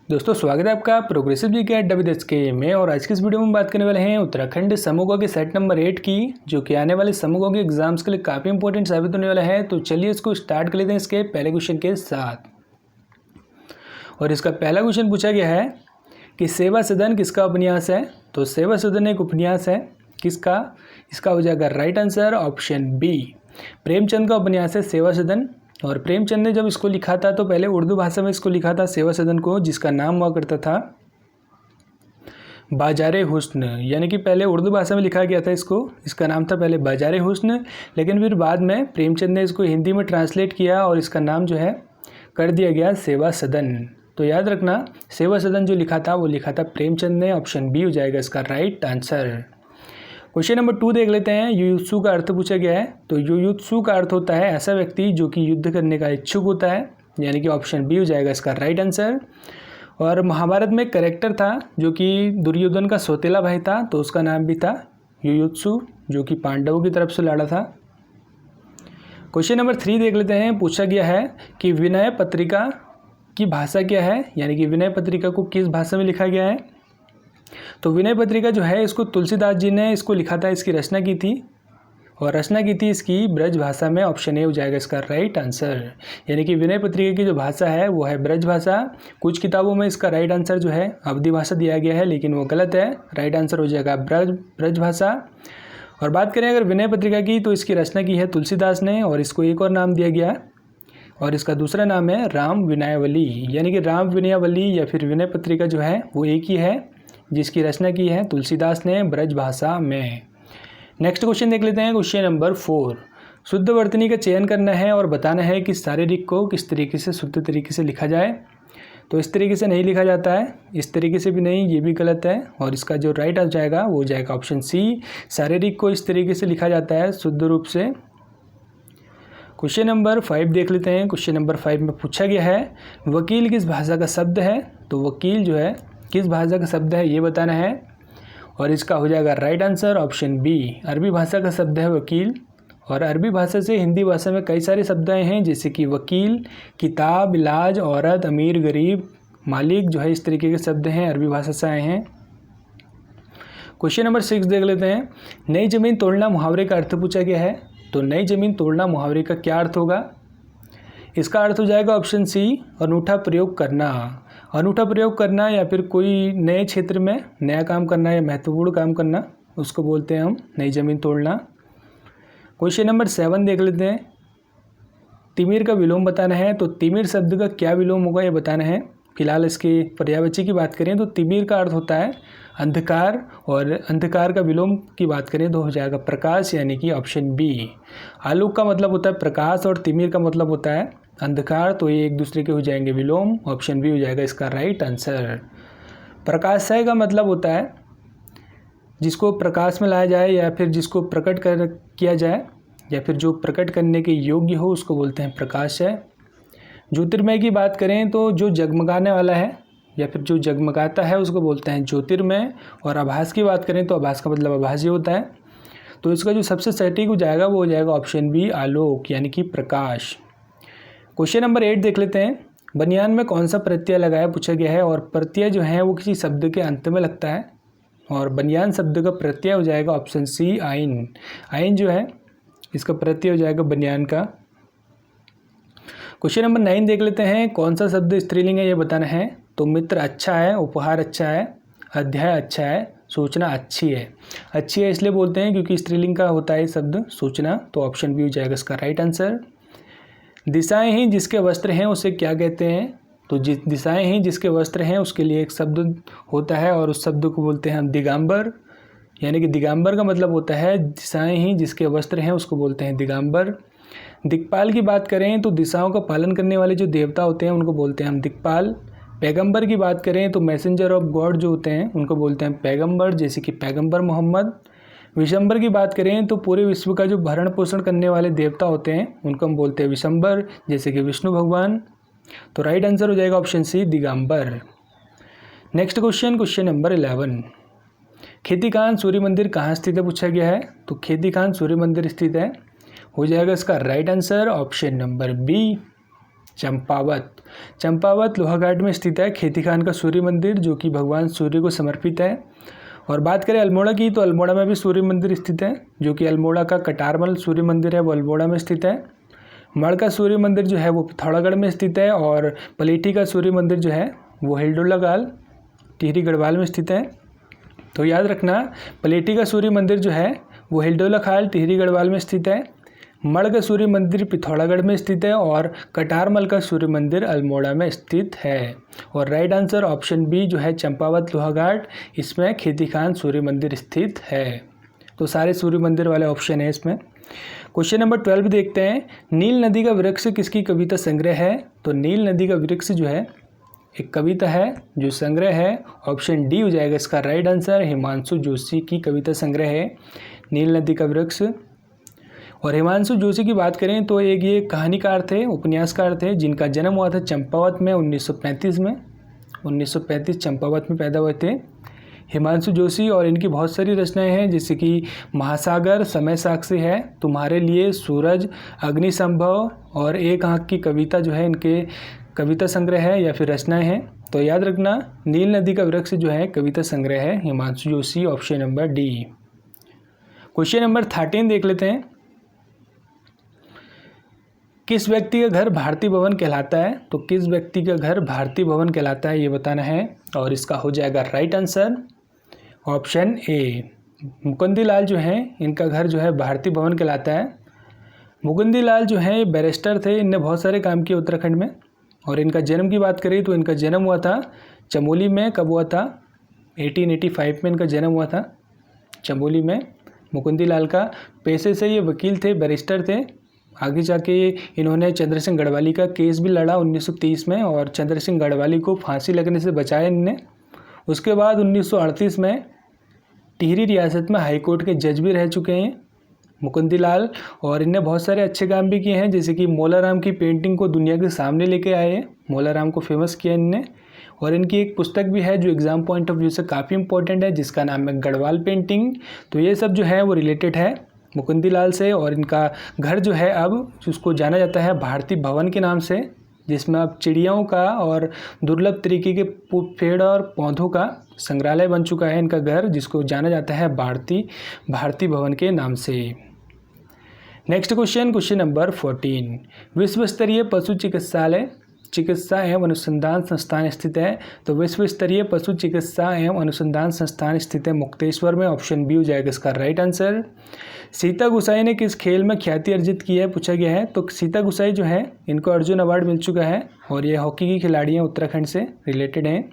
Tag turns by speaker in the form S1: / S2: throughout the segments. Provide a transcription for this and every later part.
S1: दोस्तों स्वागत है आपका प्रोग्रेसिव जी के डब्ल्यूएच के में। और आज की इस वीडियो में बात करने वाले हैं उत्तराखंड समूहों के सेट नंबर 8 की, जो कि आने वाले समूहों के एग्जाम्स के लिए काफ़ी इंपॉर्टेंट साबित होने वाला है। तो चलिए इसको स्टार्ट कर लेते हैं इसके पहले क्वेश्चन के साथ। और इसका पहला क्वेश्चन पूछा गया है कि सेवा सदन किसका उपन्यास है। तो सेवा सदन एक उपन्यास है, किसका? इसका हो जाएगा right answer option B, Premchand का उपन्यास है सेवा सदन। और प्रेमचंद ने जब इसको लिखा था तो पहले उर्दू भाषा में इसको लिखा था सेवा सदन को, जिसका नाम हुआ करता था बाजारे हुस्न। यानी कि पहले उर्दू भाषा में लिखा गया था इसको, इसका नाम था पहले बाजारे हुस्न, लेकिन फिर बाद में प्रेमचंद ने इसको हिंदी में ट्रांसलेट किया और इसका नाम जो है कर दिया गया सेवा सदन। तो याद रखना, सेवा सदन जो लिखा था वो लिखा था प्रेमचंद ने। ऑप्शन बी हो जाएगा इसका राइट आंसर। क्वेश्चन नंबर 2 देख लेते हैं। युयुत्सु का अर्थ पूछा गया है। तो युयुत्सु का अर्थ होता है ऐसा व्यक्ति जो कि युद्ध करने का इच्छुक होता है, यानी कि ऑप्शन बी हो जाएगा इसका राइट आंसर। और महाभारत में एक कैरेक्टर था जो कि दुर्योधन का सौतेला भाई था, तो उसका नाम भी था युयुत्सु, जो कि पांडवों की तरफ से लड़ा था। क्वेश्चन नंबर 3 देख लेते हैं। पूछा गया है कि विनय पत्रिका की भाषा क्या है, यानी कि विनय पत्रिका को किस भाषा में लिखा गया है। तो विनय पत्रिका जो है इसको तुलसीदास जी ने इसको लिखा था, इसकी रचना की थी, और रचना की थी इसकी ब्रज भाषा में। ऑप्शन ए हो जाएगा इसका राइट आंसर। यानी कि विनय पत्रिका की जो भाषा है वो है ब्रज भाषा। कुछ किताबों में इसका राइट आंसर जो है अवधी भाषा दिया गया है, लेकिन वो गलत है। राइट आंसर हो जाएगा ब्रज भाषा। और बात करें अगर विनय पत्रिका की, तो इसकी रचना की है तुलसीदास ने, और इसको एक और नाम दिया गया, और इसका दूसरा नाम है राम विनयावली। यानी कि राम विनयावली या फिर विनय पत्रिका जो है वो एक ही है, जिसकी रचना की है तुलसीदास ने ब्रज भाषा में। नेक्स्ट क्वेश्चन देख लेते हैं। क्वेश्चन नंबर 4, शुद्ध वर्तनी का चयन करना है और बताना है कि शारीरिक को किस तरीके से शुद्ध तरीके से लिखा जाए। तो इस तरीके से नहीं लिखा जाता है, इस तरीके से भी नहीं, ये भी गलत है। और इसका जो राइट आ जाएगा वो हो जाएगा ऑप्शन सी, शारीरिक को इस तरीके से लिखा जाता है शुद्ध रूप से। क्वेश्चन नंबर 5 देख लेते हैं। क्वेश्चन नंबर 5 में पूछा गया है वकील किस भाषा का शब्द है। तो वकील जो है किस भाषा का शब्द है ये बताना है, और इसका हो जाएगा राइट आंसर ऑप्शन बी, अरबी भाषा का शब्द है वकील। और अरबी भाषा से हिंदी भाषा में कई सारे शब्द आए हैं, जैसे कि वकील, किताब, इलाज, औरत, अमीर, गरीब, मालिक, जो है इस तरीके के शब्द हैं अरबी भाषा से आए हैं। क्वेश्चन नंबर 6 देख लेते हैं। नई जमीन तोड़ना मुहावरे का अर्थ पूछा गया है। तो नई जमीन तोड़ना मुहावरे का क्या अर्थ होगा। इसका अर्थ हो जाएगा ऑप्शन सी, अनूठा प्रयोग करना। अनूठा प्रयोग करना या फिर कोई नए क्षेत्र में नया काम करना या महत्वपूर्ण काम करना, उसको बोलते हैं हम नई जमीन तोड़ना। क्वेश्चन नंबर 7 देख लेते हैं। तिमिर का विलोम बताना है। तो तिमिर शब्द का क्या विलोम होगा ये बताना है। फिलहाल इसके पर्यायवाची की बात करें तो तिमिर का अर्थ होता है अंधकार, और अंधकार का विलोम की बात करें तो हो जाएगा प्रकाश, यानी कि ऑप्शन बी। आलोक का मतलब होता है प्रकाश और तिमिर का मतलब होता है अंधकार, तो ये एक दूसरे के हो जाएंगे विलोम। ऑप्शन बी हो जाएगा इसका राइट आंसर। प्रकाशय का मतलब होता है जिसको प्रकाश में लाया जाए या फिर जिसको प्रकट किया जाए, या फिर जो प्रकट करने के योग्य हो उसको बोलते हैं प्रकाशय। ज्योतिर्मय की बात करें तो जो जगमगाने वाला है या फिर जो जगमगाता है उसको बोलते हैं ज्योतिर्मय। और आभास की बात करें तो आभास का मतलब आभासी होता है। तो इसका जो सबसे सटीक हो जाएगा वो हो जाएगा ऑप्शन बी, आलोक, यानी कि प्रकाश। क्वेश्चन नंबर 8 देख लेते हैं। बनियान में कौन सा प्रत्यय लगाया पूछा गया है। और प्रत्यय जो है वो किसी शब्द के अंत में लगता है, और बनियान शब्द का प्रत्यय हो जाएगा ऑप्शन सी, आइन। आइन जो है इसका प्रत्यय हो जाएगा बनियान का। क्वेश्चन नंबर 9 देख लेते हैं। कौन सा शब्द स्त्रीलिंग है ये बताना है। तो मित्र अच्छा है, उपहार अच्छा है, अध्याय अच्छा है, सूचना अच्छी है। अच्छी है इसलिए बोलते हैं क्योंकि स्त्रीलिंग का होता है शब्द सूचना, तो ऑप्शन बी हो जाएगा इसका राइट आंसर। दिशाएं ही जिसके वस्त्र हैं उसे क्या कहते हैं। तो दिशाएं ही जिसके वस्त्र हैं उसके लिए एक शब्द होता है, और उस शब्द को बोलते हैं हम दिगंबर। यानी कि दिगंबर का मतलब होता है दिशाएं ही जिसके वस्त्र हैं उसको बोलते हैं दिगंबर। दिक्पाल की बात करें तो दिशाओं का पालन करने वाले जो देवता होते हैं उनको बोलते हैं हम दिक्पाल। पैगंबर की बात करें तो मैसेंजर ऑफ गॉड जो होते हैं उनको बोलते हैं पैगंबर, जैसे कि पैगंबर मोहम्मद। विशंबर की बात करें तो पूरे विश्व का जो भरण पोषण करने वाले देवता होते हैं उनको हम बोलते हैं विशंबर, जैसे कि विष्णु भगवान। तो राइट आंसर हो जाएगा option C, Digambar. Next question, question number 11। Khetikhan Surya मंदिर कहाँ स्थित है पूछा गया है। तो खेतीखान सूर्य मंदिर स्थित है, हो जाएगा इसका right answer option number B. Champawat Lohaghat में स्थित है। खेती खान का सूर्य मंदिर जो कि भगवान सूर्य को समर्पित है। और बात करें अल्मोड़ा की, तो अल्मोड़ा में भी सूर्य मंदिर स्थित है, जो कि अल्मोड़ा का कटारमल सूर्य मंदिर है वो अल्मोड़ा में स्थित है। मढ़ का सूर्य मंदिर जो है वो पिथौरागढ़ में स्थित है। और पलेठी का सूर्य मंदिर जो है वो हिल्डोलागाल टिहरी गढ़वाल में स्थित है। तो याद रखना, पलेठी का सूर्य मंदिर जो है वो हिल्डोलाखाल टिहरी गढ़वाल में स्थित है। मढ़ का सूर्य मंदिर पिथौरागढ़ में स्थित है और कटारमल का सूर्य मंदिर अल्मोड़ा में स्थित है। और राइट आंसर ऑप्शन बी जो है चंपावत लोहाघाट, इसमें खेती खान सूर्य मंदिर स्थित है। तो सारे सूर्य मंदिर वाले ऑप्शन है इसमें। क्वेश्चन नंबर 12 देखते हैं, नील नदी का वृक्ष किसकी कविता संग्रह है? तो नील नदी का वृक्ष जो है एक कविता है जो संग्रह है, ऑप्शन डी हो जाएगा इसका राइट आंसर। हिमांशु जोशी की कविता संग्रह है नील नदी का वृक्ष। और हिमांशु जोशी की बात करें तो एक ये कहानीकार थे, उपन्यासकार थे, जिनका जन्म हुआ था चंपावत में 1935 में। 1935 चंपावत में पैदा हुए थे हिमांशु जोशी। और इनकी बहुत सारी रचनाएं हैं, जैसे कि महासागर, समय साक्षी है, तुम्हारे लिए, सूरज, अग्निसंभव और एक आंख की कविता जो है इनके कविता संग्रह है या फिर रचनाएं हैं। तो याद रखना, नील नदी का वृक्ष जो है कविता संग्रह है Himanshu Joshi, option number D. Question number 13 देख लेते हैं, किस व्यक्ति का घर भारती भवन कहलाता है? तो किस व्यक्ति का घर भारती भवन कहलाता है ये बताना है। और इसका हो जाएगा right answer option A. Mukundi Lal जो हैं इनका घर जो है भारती भवन कहलाता है। मुकुंदी लाल जो हैं ये बैरिस्टर थे, इनने बहुत सारे काम किए उत्तराखंड में। और इनका जन्म की बात करें तो इनका जन्म हुआ था चमोली में। कब हुआ था? 1885 में इनका जन्म हुआ था चमोली में। मुकुंदी लाल का पेशे से ये वकील थे, बैरिस्टर थे। आगे जाके इन्होंने चंद्र सिंह गढ़वाली का केस भी लड़ा 1930 में, और चंद्र सिंह गढ़वाली को फांसी लगने से बचाया इनने। उसके बाद 1938 में टिहरी रियासत में हाई कोर्ट के जज भी रह चुके हैं मुकुंदी लाल। और इनने बहुत सारे अच्छे काम भी किए हैं, जैसे कि मोलाराम की पेंटिंग को दुनिया के सामने लेके आए हैं, मोलाराम को फेमस किया इनने। और इनकी एक पुस्तक भी है जो एग्ज़ाम पॉइंट ऑफ व्यू से काफ़ी इंपॉर्टेंट है, जिसका नाम है गढ़वाल पेंटिंग। तो ये सब जो है वो रिलेटेड है मुकुंदी लाल से। और इनका घर जो है अब उसको जाना जाता है भारती भवन के नाम से, जिसमें अब चिड़ियों का और दुर्लभ तरीके के पेड़ और पौधों का संग्रहालय बन चुका है इनका घर, जिसको जाना जाता है भारती भवन के नाम से। नेक्स्ट क्वेश्चन नंबर 14, विश्व स्तरीय पशु चिकित्सा एवं अनुसंधान संस्थान स्थित है? तो विश्व स्तरीय पशु चिकित्सा एवं अनुसंधान संस्थान स्थित है मुक्तेश्वर में, ऑप्शन बी हो जाएगा इसका राइट आंसर। सीता गुसाई ने किस खेल में ख्याति अर्जित की है पूछा गया है। तो सीता गुसाई जो है इनको अर्जुन अवार्ड मिल चुका है, और ये हॉकी की खिलाड़ी हैं, उत्तराखंड से रिलेटेड हैं।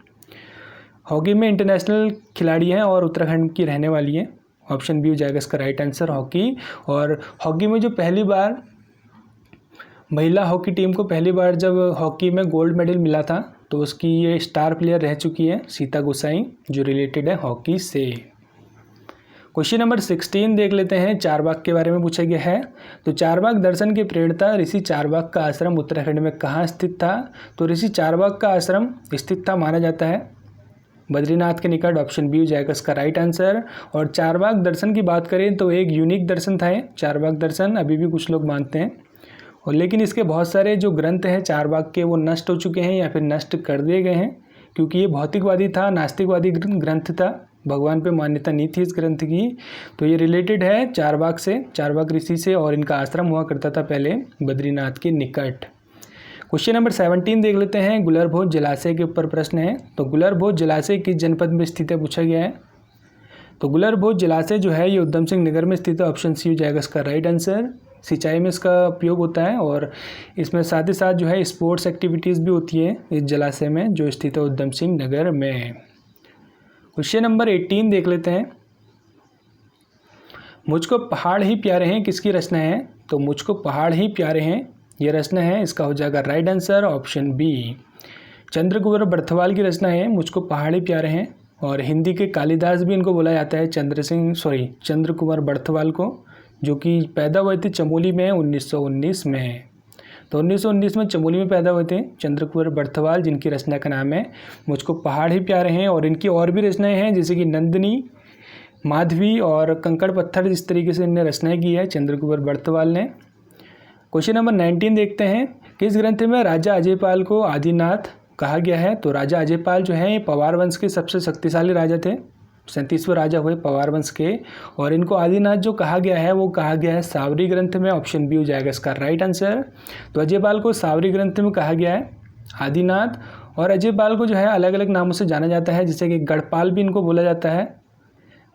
S1: हॉकी में इंटरनेशनल खिलाड़ी हैं और उत्तराखंड की रहने वाली हैं, ऑप्शन बी हो जाएगा इसका राइट आंसर हॉकी। और हॉकी में जो पहली बार महिला हॉकी टीम को पहली बार जब हॉकी में गोल्ड मेडल मिला था, तो उसकी ये स्टार प्लेयर रह चुकी है सीता गुसाई, जो रिलेटेड है हॉकी से। क्वेश्चन नंबर 16 देख लेते हैं, चारबाग के बारे में पूछा गया है। तो चारबाग दर्शन के प्रेरणता ऋषि चारबाग का आश्रम उत्तराखंड में कहाँ स्थित था? तो ऋषि चारबाग का आश्रम स्थित था माना जाता है बद्रीनाथ के निकट, ऑप्शन बी हो जाएगा इसका राइट आंसर। और चारबाग दर्शन की बात करें तो एक यूनिक दर्शन था चारबाग दर्शन, अभी भी कुछ लोग मानते हैं। और लेकिन इसके बहुत सारे जो ग्रंथ हैं चारबाग के वो नष्ट हो चुके हैं या फिर नष्ट कर दिए गए हैं, क्योंकि ये भौतिकवादी था, नास्तिकवादी ग्रंथ था, भगवान पे मान्यता नहीं थी इस ग्रंथ की। तो ये रिलेटेड है चारबाग से, चारबाग ऋषि से, और इनका आश्रम हुआ करता था पहले बद्रीनाथ के निकट। क्वेश्चन नंबर 17 देख लेते हैं, गुलरभोज जलाशय के ऊपर प्रश्न है। तो गुलरभोज जलाशय किस जनपद में स्थित है पूछा गया है। तो गुलरभोज जलाशय जो है ये उधम सिंह नगर में स्थित है, ऑप्शन सी हो जाएगा इसका राइट आंसर। सिंचाई में इसका उपयोग होता है, और इसमें साथ ही साथ जो है स्पोर्ट्स एक्टिविटीज़ भी होती है इस जलाशय में, जो स्थित है उधम सिंह नगर में। क्वेश्चन नंबर 18 देख लेते हैं, मुझको पहाड़ ही प्यारे हैं किसकी रचना है? तो मुझको पहाड़ ही प्यारे हैं ये रचना है, इसका हो जाएगा right answer option B. Chandrakumar Barthwal की रचना है मुझको पहाड़ ही प्यारे हैं। और हिंदी के कालिदास भी इनको बोला जाता है, चंद्रकुमार बर्थवाल को, जो कि पैदा हुए थे चमोली में 1919 में। तो 1919 में चमोली में पैदा हुए थे चंद्रकुमार बर्थवाल, जिनकी रचना का नाम है मुझको पहाड़ ही प्यारे हैं। और इनकी और भी रचनाएं हैं, जैसे कि नंदिनी, माधवी और कंकड़ पत्थर, जिस तरीके से इनने रचनाएं की है चंद्रकुमार बर्थवाल ने। क्वेश्चन नंबर 19 देखते हैं, किस ग्रंथ में राजा अजयपाल को आदिनाथ कहा गया है? तो राजा अजयपाल जो है ये पवार वंश के सबसे शक्तिशाली राजा थे, 37वें राजा हुए पवार वंश के, और इनको आदिनाथ जो कहा गया है वो कहा गया है सावरी ग्रंथ में। ऑप्शन बी हो जाएगा इसका राइट आंसर। तो अजयपाल को सावरी ग्रंथ में कहा गया है आदिनाथ। और अजयपाल को जो है अलग अलग नामों से जाना जाता है, जैसे कि गढ़पाल भी इनको बोला जाता है,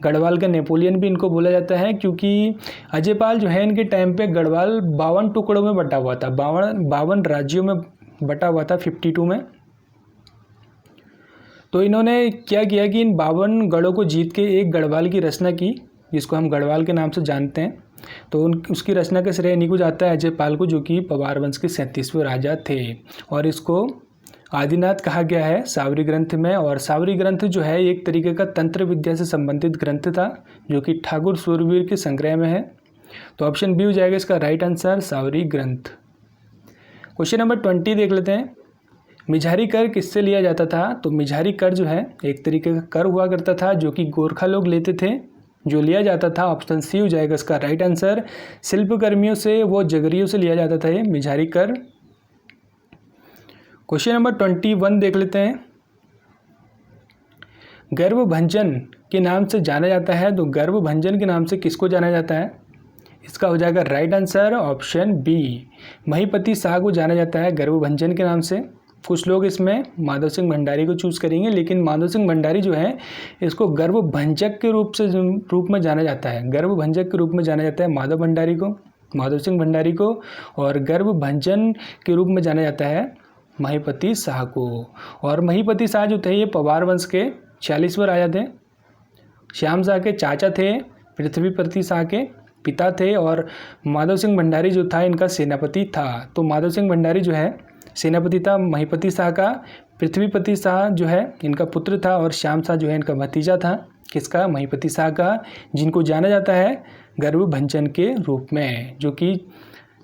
S1: गढ़वाल का नेपोलियन भी इनको बोला जाता है, क्योंकि अजयपाल जो है इनके टाइम पे गढ़वाल 52 टुकड़ों में बटा हुआ था, 52 राज्यों में बटा हुआ था 52 में। तो इन्होंने क्या किया कि इन 52 गढ़ों को जीत के एक गढ़वाल की रचना की, जिसको हम गढ़वाल के नाम से जानते हैं। तो उसकी रचना का श्रेय इन्हीं को जाता है, अजयपाल को, जो कि पवार वंश के 37वें राजा थे। और इसको आदिनाथ कहा गया है सावरी ग्रंथ में। और सावरी ग्रंथ जो है एक तरीके का तंत्र विद्या से संबंधित ग्रंथ था, जो कि ठाकुर सूरवीर के संग्रह में है। तो ऑप्शन बी हो जाएगा इसका राइट आंसर, सावरी ग्रंथ। क्वेश्चन नंबर 20 देख लेते हैं। मिझारी कर किससे लिया जाता था? तो मिझारी कर जो है एक तरीके का कर हुआ करता था, जो कि गोरखा लोग लेते थे, जो लिया जाता था। ऑप्शन सी हो जाएगा इसका राइट आंसर। शिल्पकर्मियों से, वो जगरियों से लिया जाता था ये मिझारी कर। क्वेश्चन नंबर 21 देख लेते हैं। गर्भभंजन के नाम से जाना जाता है, तो गर्भभंजन के नाम से किसको जाना जाता है? इसका हो जाएगा right answer, option B, Mahipati Shah को जाना जाता है गर्भभंजन के नाम से। कुछ लोग इसमें माधव सिंह भंडारी को चूज़ करेंगे, लेकिन माधव सिंह भंडारी जो है इसको गर्भभंजक के रूप में जाना जाता है, गर्भभंजक के रूप में जाना जाता है माधव सिंह भंडारी को, और गर्भभंजन के रूप में जाना जाता है महिपति शाह को। और महिपति शाह जो थे ये पवार वंश के 46वें राजा थे, श्याम शाह के चाचा थे, पृथ्वीपति शाह के पिता थे, और माधव सिंह भंडारी जो था इनका सेनापति था। तो माधव सिंह भंडारी जो है सेनापति था महिपति शाह का, पृथ्वीपति शाह जो है इनका पुत्र था, और श्याम शाह जो है इनका भतीजा था, किसका? महिपति शाह का, जिनको जाना जाता है गर्भभंजन के रूप में, जो कि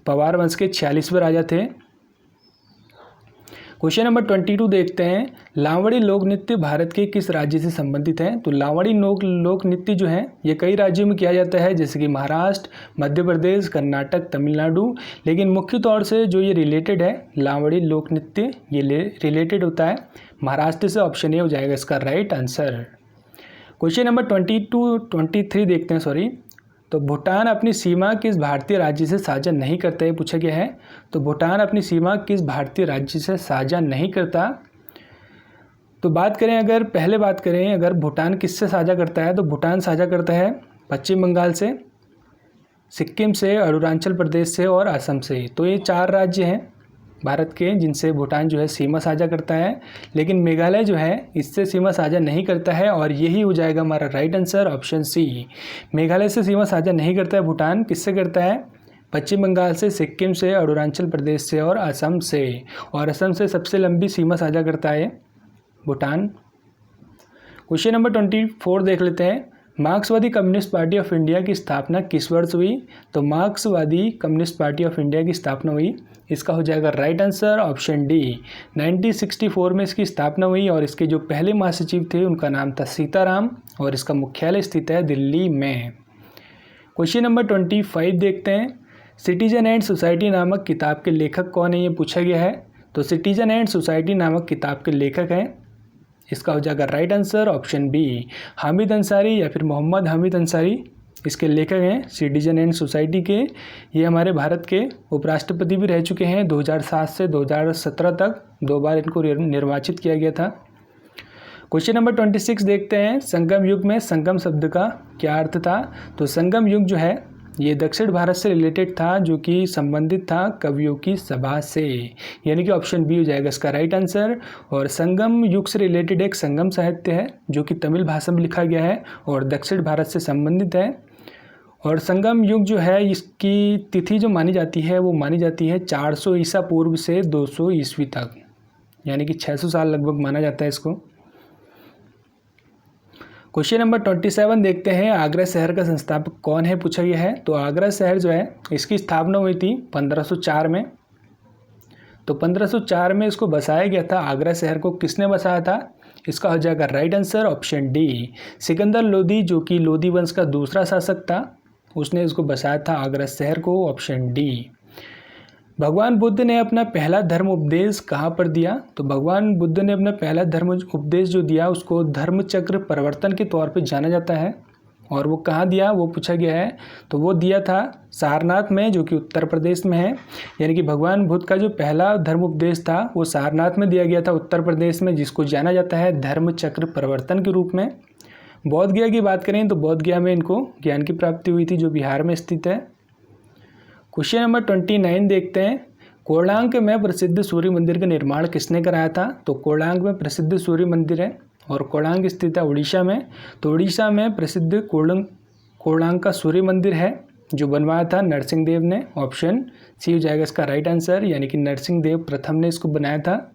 S1: पवार वंश के 46वें राजा थे। क्वेश्चन नंबर 22 देखते हैं। लावड़ी लोक नृत्य भारत के किस राज्य से संबंधित है? तो लावड़ी लोक नृत्य जो है ये कई राज्यों में किया जाता है, जैसे कि महाराष्ट्र, मध्य प्रदेश, कर्नाटक, तमिलनाडु। लेकिन मुख्य तौर से जो ये रिलेटेड है लावड़ी लोक नृत्य, ये रिलेटेड होता है महाराष्ट्र से। ऑप्शन ए हो जाएगा इसका राइट आंसर। क्वेश्चन नंबर 23 देखते हैं। तो भूटान अपनी सीमा किस भारतीय राज्य से साझा नहीं करता, ये पूछा गया है। तो भूटान अपनी सीमा किस भारतीय राज्य से साझा नहीं करता? तो बात करें अगर भूटान किससे साझा करता है, तो भूटान साझा करता है पश्चिम बंगाल से, सिक्किम से, अरुणाचल प्रदेश से और असम से। तो ये 4 राज्य हैं भारत के जिनसे भूटान जो है सीमा साझा करता है, लेकिन मेघालय जो है इससे सीमा साझा नहीं करता है, और यही हो जाएगा हमारा right answer, option C. Meghalaya से सीमा साझा नहीं करता है भूटान, किससे करता है? पश्चिम बंगाल से, सिक्किम से, अरुणाचल प्रदेश से और असम से। और असम से सबसे लंबी सीमा साझा करता है भूटान। क्वेश्चन नंबर 24 देख लेते हैं। मार्क्सवादी कम्युनिस्ट पार्टी ऑफ इंडिया की स्थापना किस वर्ष हुई? तो मार्क्सवादी कम्युनिस्ट पार्टी ऑफ इंडिया की स्थापना हुई, इसका हो जाएगा राइट आंसर, ऑप्शन डी। 1964 में इसकी स्थापना हुई, और इसके जो पहले महासचिव थे उनका नाम था सीताराम, और इसका मुख्यालय स्थित है दिल्ली में। क्वेश्चन नंबर 25 देखते हैं। सिटीजन एंड सोसाइटी नामक किताब के लेखक कौन है, ये पूछा गया है। तो सिटीजन एंड सोसाइटी नामक किताब के लेखक हैं, इसका हो जाएगा right answer, option B, Hamid Ansari या फिर मोहम्मद हामिद अंसारी इसके लेखक हैं सिटीजन एंड सोसाइटी के। ये हमारे भारत के उपराष्ट्रपति भी रह चुके हैं 2007 से 2017 तक, 2 बार इनको निर्वाचित किया गया था। क्वेश्चन नंबर 26 देखते हैं। संगम युग में संगम शब्द का क्या अर्थ था? तो संगम युग जो है ये दक्षिण भारत से रिलेटेड था, जो कि संबंधित था कवियों की सभा से, यानी कि ऑप्शन बी हो जाएगा इसका राइट आंसर। और संगम युग से रिलेटेड एक संगम साहित्य है जो कि तमिल भाषा में लिखा गया है और दक्षिण भारत से संबंधित है। और संगम युग जो है इसकी तिथि जो मानी जाती है वो मानी जाती है 400 ईसा पूर्व से 200 ईस्वी तक, यानी कि 600 साल लगभग माना जाता है इसको। क्वेश्चन नंबर 27 देखते हैं। आगरा शहर का संस्थापक कौन है, पूछा गया है। तो आगरा शहर जो है इसकी स्थापना हुई थी 1504 में। तो 1504 में इसको बसाया गया था। आगरा शहर को किसने बसाया था, इसका हो जाएगा right answer, option D. Sikandar Lodi, जो कि लोदी वंश का दूसरा शासक था, उसने इसको बसाया था आगरा शहर को, ऑप्शन डी। भगवान बुद्ध ने अपना पहला धर्म उपदेश कहाँ पर दिया? तो भगवान बुद्ध ने अपना पहला धर्म उपदेश जो दिया उसको धर्मचक्र प्रवर्तन के तौर पे जाना जाता है। और वो कहाँ दिया वो पूछा गया है, तो वो दिया था सारनाथ में, जो कि उत्तर प्रदेश में है। यानी कि भगवान बुद्ध का जो पहला धर्म उपदेश था वो सारनाथ में दिया गया था उत्तर प्रदेश में, जिसको जाना जाता है धर्मचक्र प्रवर्तन के रूप में। बौद्ध गया की बात करें तो बौद्ध गया में इनको ज्ञान की प्राप्ति हुई थी, जो बिहार में स्थित है। क्वेश्चन नंबर 29 देखते हैं। कोणार्क में प्रसिद्ध सूर्य मंदिर का निर्माण किसने कराया था? तो कोणार्क में प्रसिद्ध सूर्य मंदिर है और कोणार्क स्थित है उड़ीसा में। तो उड़ीसा में प्रसिद्ध कोणार्क का सूर्य मंदिर है जो बनवाया था नरसिंह देव ने। ऑप्शन सी हो जाएगा इसका राइट आंसर, यानी कि नरसिंह देव प्रथम ने इसको बनाया था।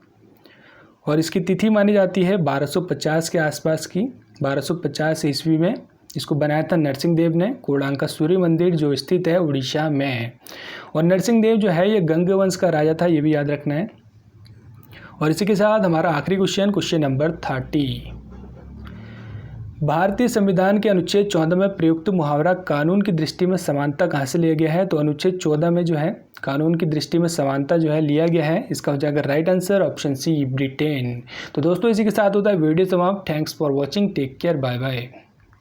S1: और इसकी तिथि मानी जाती है 1250 के आसपास की। 1250 ईस्वी में इसको बनाया था नरसिंह देव ने, कोणार्क का सूर्य मंदिर जो स्थित है उड़ीसा में। और नरसिंह देव जो है ये गंग वंश का राजा था, ये भी याद रखना है। और इसी के साथ हमारा आखिरी क्वेश्चन नंबर 30। भारतीय संविधान के अनुच्छेद 14 में प्रयुक्त मुहावरा कानून की दृष्टि में समानता कहाँ से लिया गया है? तो अनुच्छेद 14 में जो है कानून की दृष्टि में समानता जो है लिया गया है। इसका हो जाएगा right answer option C Britain. तो दोस्तों इसी के साथ होता है वीडियो समाप्त। Thanks for watching, take care, bye bye.